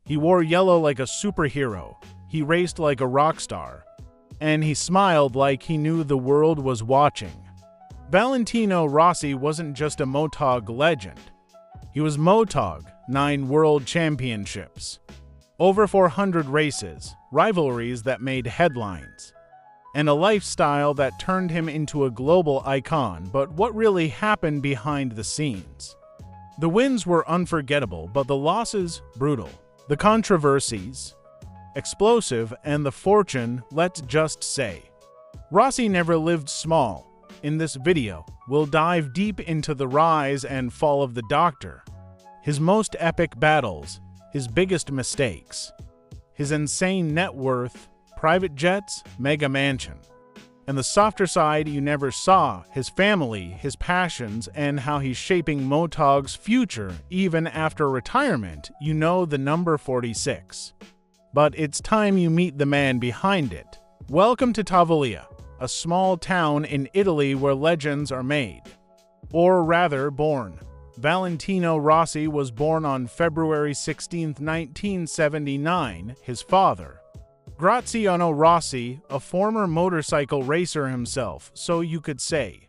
He wore yellow like a superhero, he raced like a rock star, and he smiled like he knew the world was watching. Valentino Rossi wasn't just a MotoGP legend. He was MotoGP, 9 world championships, over 400 races, rivalries that made headlines, and a lifestyle that turned him into a global icon. But what really happened behind the scenes? The wins were unforgettable, but the losses, brutal. The controversies, explosive, and the fortune, let's just say. Rossi never lived small. In this video, we'll dive deep into the rise and fall of the Doctor, his most epic battles, his biggest mistakes, his insane net worth, private jets, mega mansion, and the softer side you never saw, his family, his passions, and how he's shaping MotoGP's future even after retirement. You know, the number 46. But it's time you meet the man behind it. Welcome to Tavullia, a small town in Italy where legends are made. Or rather, born. Valentino Rossi was born on February 16, 1979. His father, Graziano Rossi, a former motorcycle racer himself, so you could say.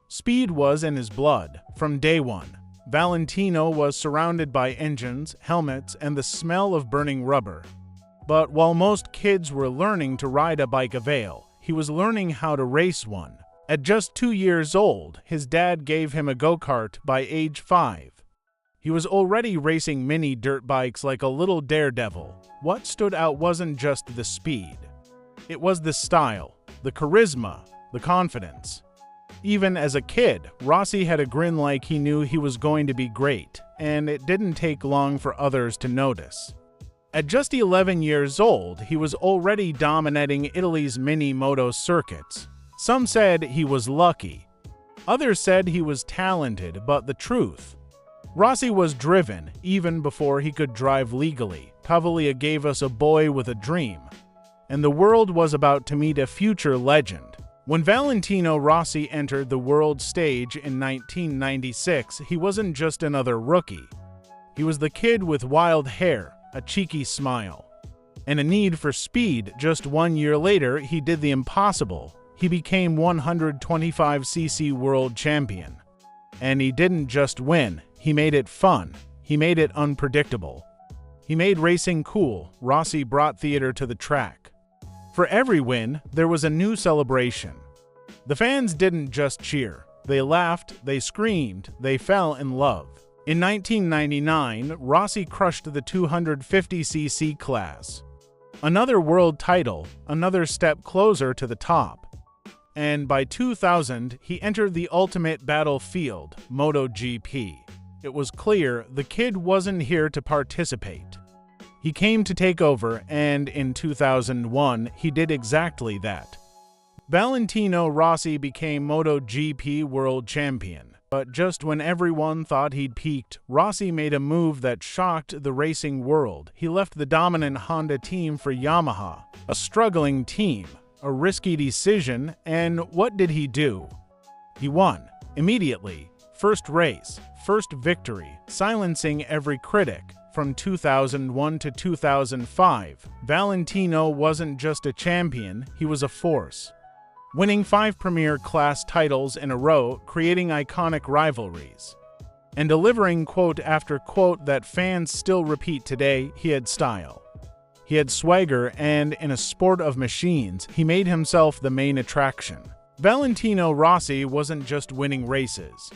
Speed was in his blood. From day one, Valentino was surrounded by engines, helmets, and the smell of burning rubber. But while most kids were learning to ride a bike he was learning how to race one. At just 2 years old, his dad gave him a go-kart. By age 5. He was already racing mini dirt bikes like a little daredevil. What stood out wasn't just the speed. It was the style, the charisma, the confidence. Even as a kid, Rossi had a grin like he knew he was going to be great, and it didn't take long for others to notice. At just 11 years old, he was already dominating Italy's mini-moto circuits. Some said he was lucky. Others said he was talented, but the truth, Rossi was driven even before he could drive legally. Tavullia gave us a boy with a dream, and the world was about to meet a future legend. When Valentino Rossi entered the world stage in 1996, he wasn't just another rookie. He was the kid with wild hair, a cheeky smile, and a need for speed. Just 1 year later, he did the impossible. He became 125cc world champion. And he didn't just win, he made it fun. He made it unpredictable. He made racing cool. Rossi brought theater to the track. For every win, there was a new celebration. The fans didn't just cheer. They laughed, they screamed, they fell in love. In 1999, Rossi crushed the 250cc class. Another world title, another step closer to the top. And by 2000, he entered the ultimate battlefield, MotoGP. It was clear the kid wasn't here to participate. He came to take over, and in 2001, he did exactly that. Valentino Rossi became MotoGP world champion. But just when everyone thought he'd peaked, Rossi made a move that shocked the racing world. He left the dominant Honda team for Yamaha, a struggling team, a risky decision, and what did he do? He won. Immediately. First race, first victory, silencing every critic. From 2001 to 2005, Valentino wasn't just a champion, he was a force. Winning 5 Premier Class titles in a row, creating iconic rivalries, and delivering quote after quote that fans still repeat today. He had style. He had swagger, and in a sport of machines, he made himself the main attraction. Valentino Rossi wasn't just winning races.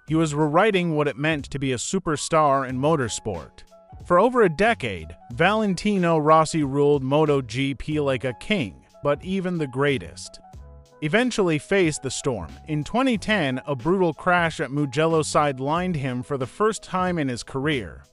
He was rewriting what it meant to be a superstar in motorsport. For over a decade, Valentino Rossi ruled MotoGP like a king, but even the greatest eventually faced the storm. In 2010, a brutal crash at Mugello sidelined him for the first time in his career.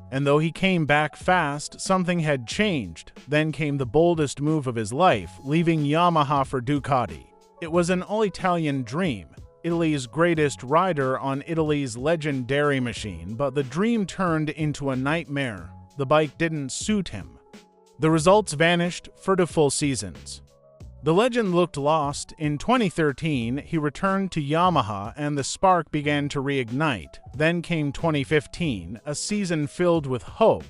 And though he came back fast, something had changed. Then came the boldest move of his life, leaving Yamaha for Ducati. It was an all-Italian dream, Italy's greatest rider on Italy's legendary machine, but the dream turned into a nightmare. The bike didn't suit him. The results vanished for 2 full seasons. The legend looked lost. In 2013, he returned to Yamaha and the spark began to reignite. Then came 2015, a season filled with hope.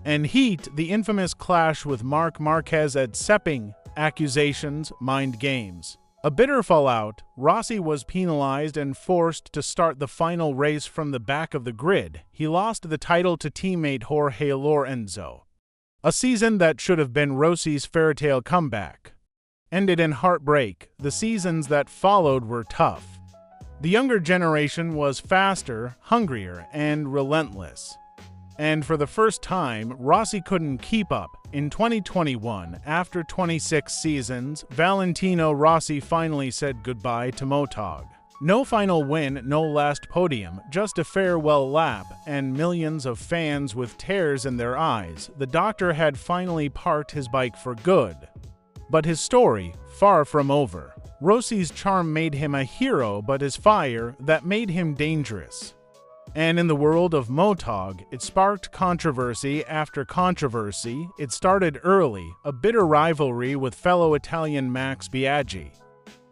And Heat, the infamous clash with Marc Marquez at Sepang, accusations, mind games. A bitter fallout, Rossi was penalized and forced to start the final race from the back of the grid. He lost the title to teammate Jorge Lorenzo. A season that should have been Rossi's fairytale comeback ended in heartbreak. The seasons that followed were tough. The younger generation was faster, hungrier, and relentless. And for the first time, Rossi couldn't keep up. In 2021, after 26 seasons, Valentino Rossi finally said goodbye to MotoGP. No final win, no last podium, just a farewell lap, and millions of fans with tears in their eyes. The doctor had finally parked his bike for good. But his story, far from over. Rossi's charm made him a hero, but his fire, that made him dangerous. And in the world of MotoGP, it sparked controversy after controversy. It started early, a bitter rivalry with fellow Italian Max Biaggi.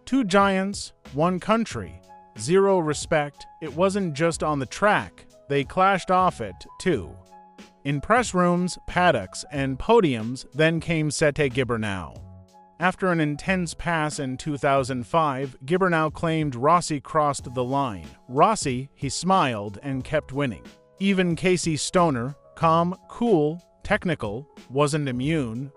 Two giants, one country, zero respect. It wasn't just on the track, they clashed off it, too. In press rooms, paddocks, and podiums, then came Sette Gibernau. After an intense pass in 2005, Gibernau claimed Rossi crossed the line. Rossi, he smiled and kept winning. Even Casey Stoner, calm, cool, technical, wasn't immune.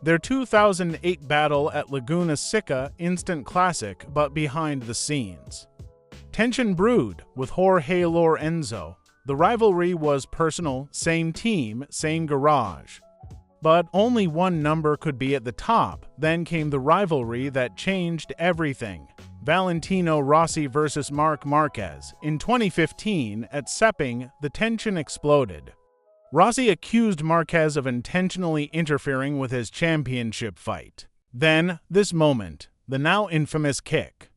Their 2008 battle at Laguna Seca, instant classic, but behind the scenes. Tension brewed with Jorge Lorenzo. The rivalry was personal, same team, same garage. But only one number could be at the top. Then came the rivalry that changed everything. Valentino Rossi versus Marc Marquez. In 2015, at Sepang, the tension exploded. Rossi accused Marquez of intentionally interfering with his championship fight. Then, this moment, the now infamous kick.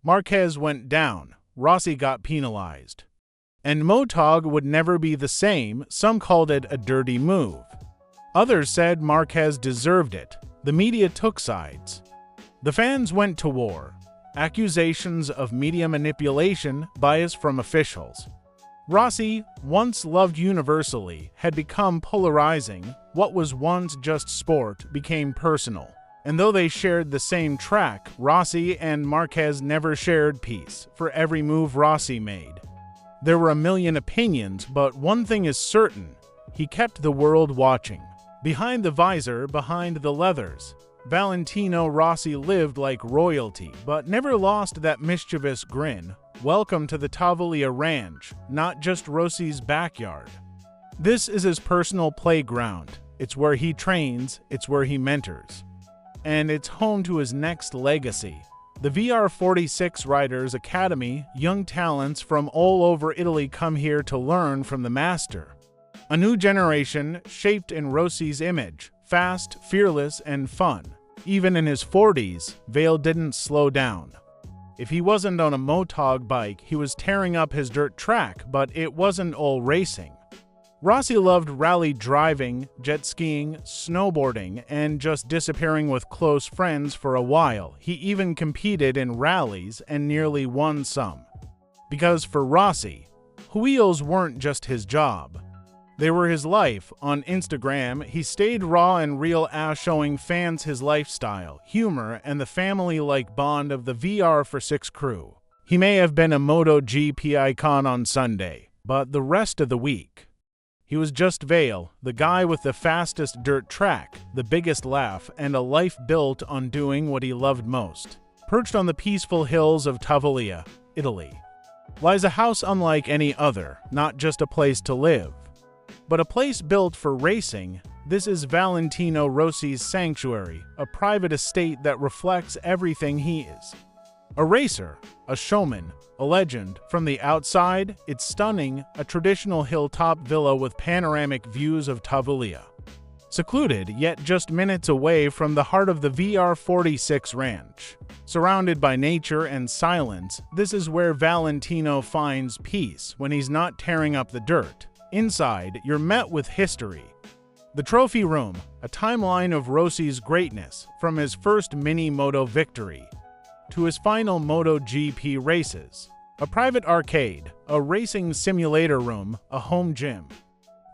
Marquez went down. Rossi got penalized. And MotoGP would never be the same. Some called it a dirty move. Others said Marquez deserved it. The media took sides. The fans went to war. Accusations of media manipulation, bias from officials. Rossi, once loved universally, had become polarizing. What was once just sport became personal. And though they shared the same track, Rossi and Marquez never shared peace for every move Rossi made. There were a million opinions, but one thing is certain. He kept the world watching. Behind the visor, behind the leathers, Valentino Rossi lived like royalty, but never lost that mischievous grin. Welcome to the Tavullia ranch, not just Rossi's backyard. This is his personal playground. It's where he trains, it's where he mentors. And it's home to his next legacy. The VR46 Riders Academy, young talents from all over Italy come here to learn from the master. A new generation shaped in Rossi's image, fast, fearless, and fun. Even in his 40s, Vale didn't slow down. If he wasn't on a MotoGP bike, he was tearing up his dirt track, but it wasn't all racing. Rossi loved rally driving, jet skiing, snowboarding, and just disappearing with close friends for a while. He even competed in rallies and nearly won some. Because for Rossi, wheels weren't just his job. They were his life. On Instagram, he stayed raw and real, showing fans his lifestyle, humor, and the family-like bond of the VR46 crew. He may have been a MotoGP icon on Sunday, but the rest of the week, he was just Vale, the guy with the fastest dirt track, the biggest laugh, and a life built on doing what he loved most. Perched on the peaceful hills of Tavullia, Italy, lies a house unlike any other, not just a place to live, but a place built for racing. This is Valentino Rossi's sanctuary, a private estate that reflects everything he is. A racer, a showman, a legend. From the outside, it's stunning, a traditional hilltop villa with panoramic views of Tavullia. Secluded, yet just minutes away from the heart of the VR46 ranch. Surrounded by nature and silence, this is where Valentino finds peace when he's not tearing up the dirt. Inside, you're met with history. The trophy room, a timeline of Rossi's greatness, from his first mini-moto victory to his final MotoGP races. A private arcade, a racing simulator room, a home gym.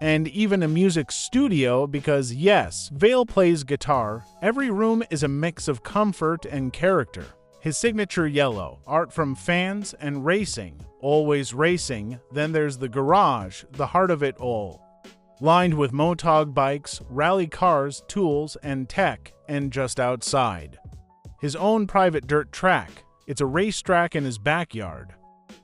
and even a music studio because, yes, Vale plays guitar. Every room is a mix of comfort and character. His signature yellow, art from fans and racing, always racing. Then there's the garage, the heart of it all. Lined with Motog bikes, rally cars, tools, and tech, and just outside, his own private dirt track. It's a racetrack in his backyard.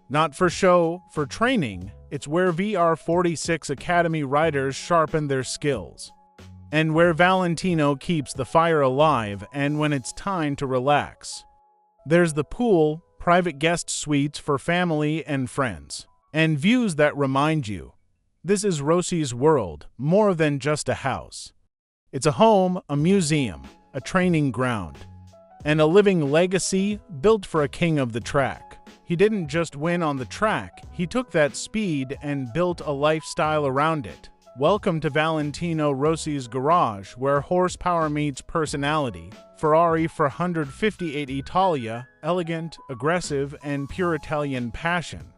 Not for show, for training. It's where VR46 Academy riders sharpen their skills. And where Valentino keeps the fire alive and when it's time to relax. There's the pool, private guest suites for family and friends, and views that remind you. This is Rossi's world, more than just a house. It's a home, a museum, a training ground, and a living legacy built for a king of the track. He didn't just win on the track, he took that speed and built a lifestyle around it. Welcome to Valentino Rossi's garage, where horsepower meets personality. Ferrari 458 Italia, elegant, aggressive, and pure Italian passion.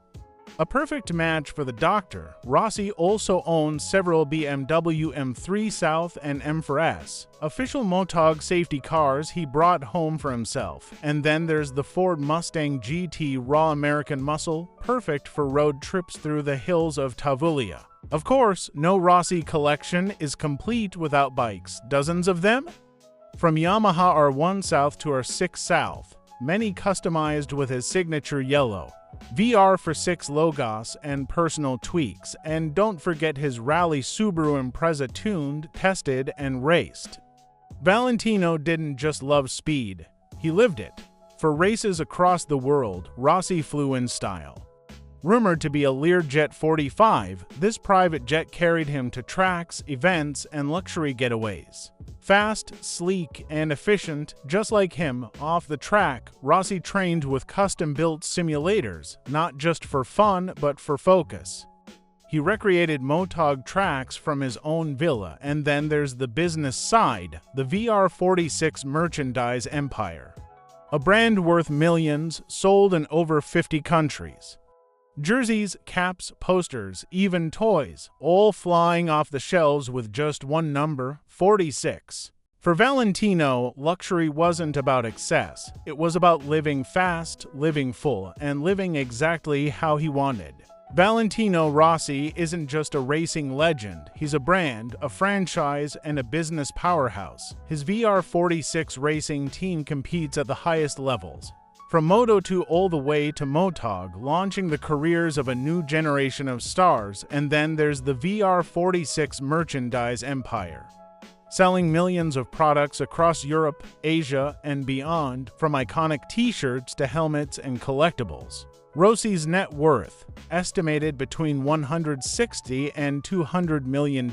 A perfect match for the doctor. Rossi also owns several BMW M3 South and M4S, official Motog safety cars he brought home for himself. And then there's the Ford Mustang GT Raw American Muscle, perfect for road trips through the hills of Tavullia. Of course, no Rossi collection is complete without bikes. Dozens of them? From Yamaha R1 South to R6 South, many customized with his signature yellow, VR46 logos, and personal tweaks. And don't forget his rally Subaru Impreza tuned, tested, and raced. Valentino didn't just love speed, he lived it. For races across the world, Rossi flew in style. Rumored to be a Learjet 45, this private jet carried him to tracks, events, and luxury getaways. Fast, sleek, and efficient, just like him, off the track, Rossi trained with custom-built simulators, not just for fun, but for focus. He recreated Motog tracks from his own villa, and then there's the business side, the VR46 merchandise empire. A brand worth millions, sold in over 50 countries. Jerseys, caps, posters, even toys, all flying off the shelves with just one number, 46. For Valentino, luxury wasn't about excess. It was about living fast, living full, and living exactly how he wanted. Valentino Rossi isn't just a racing legend, he's a brand, a franchise, and a business powerhouse. His VR46 racing team competes at the highest levels. From Moto2 all the way to Motog, launching the careers of a new generation of stars. And then there's the VR46 merchandise empire, selling millions of products across Europe, Asia, and beyond, from iconic t-shirts to helmets and collectibles. Rossi's net worth, estimated between $160 and $200 million.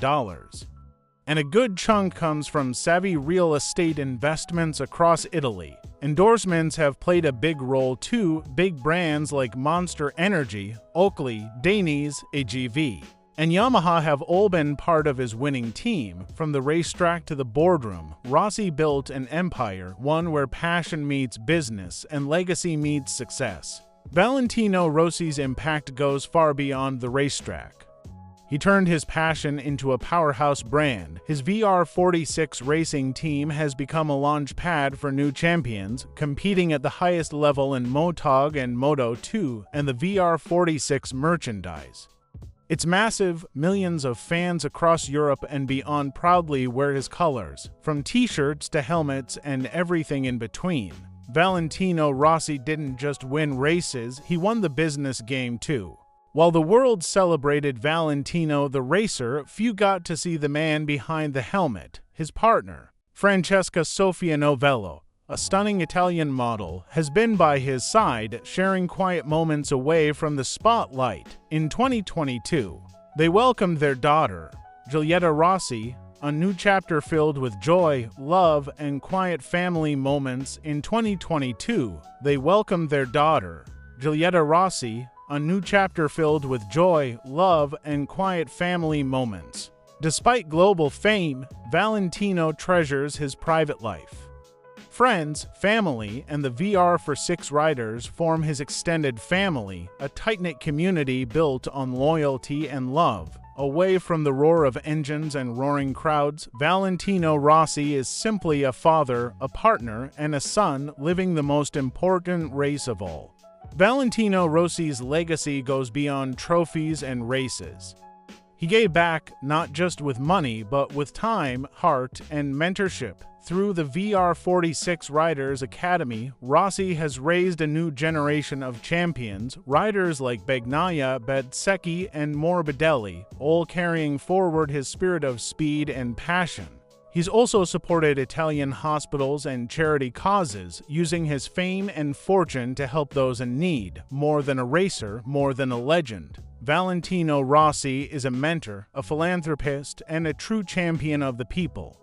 And a good chunk comes from savvy real estate investments across Italy. Endorsements have played a big role too, big brands like Monster Energy, Oakley, Danes, AGV, and Yamaha have all been part of his winning team. From the racetrack to the boardroom, Rossi built an empire, one where passion meets business and legacy meets success. Valentino Rossi's impact goes far beyond the racetrack. He turned his passion into a powerhouse brand. His VR46 racing team has become a launch pad for new champions, competing at the highest level in Motog and Moto2 and the VR46 merchandise. It's massive, millions of fans across Europe and beyond proudly wear his colors, from t-shirts to helmets and everything in between. Valentino Rossi didn't just win races, he won the business game too. While the world celebrated Valentino the racer, few got to see the man behind the helmet. His partner, Francesca Sofia Novello, a stunning Italian model, has been by his side, sharing quiet moments away from the spotlight. In 2022, they welcomed their daughter, Giulietta Rossi, a new chapter filled with joy, love, and quiet family moments. In 2022, they welcomed their daughter, Giulietta Rossi, a new chapter filled with joy, love, and quiet family moments. Despite global fame, Valentino treasures his private life. Friends, family, and the VR46 riders form his extended family, a tight-knit community built on loyalty and love. Away from the roar of engines and roaring crowds, Valentino Rossi is simply a father, a partner, and a son living the most important race of all. Valentino Rossi's legacy goes beyond trophies and races. He gave back not just with money, but with time, heart, and mentorship. Through the VR46 Riders Academy, Rossi has raised a new generation of champions, riders like Bagnaia, Bezzecchi, and Morbidelli, all carrying forward his spirit of speed and passion. He's also supported Italian hospitals and charity causes, using his fame and fortune to help those in need. More than a racer, more than a legend, Valentino Rossi is a mentor, a philanthropist, and a true champion of the people.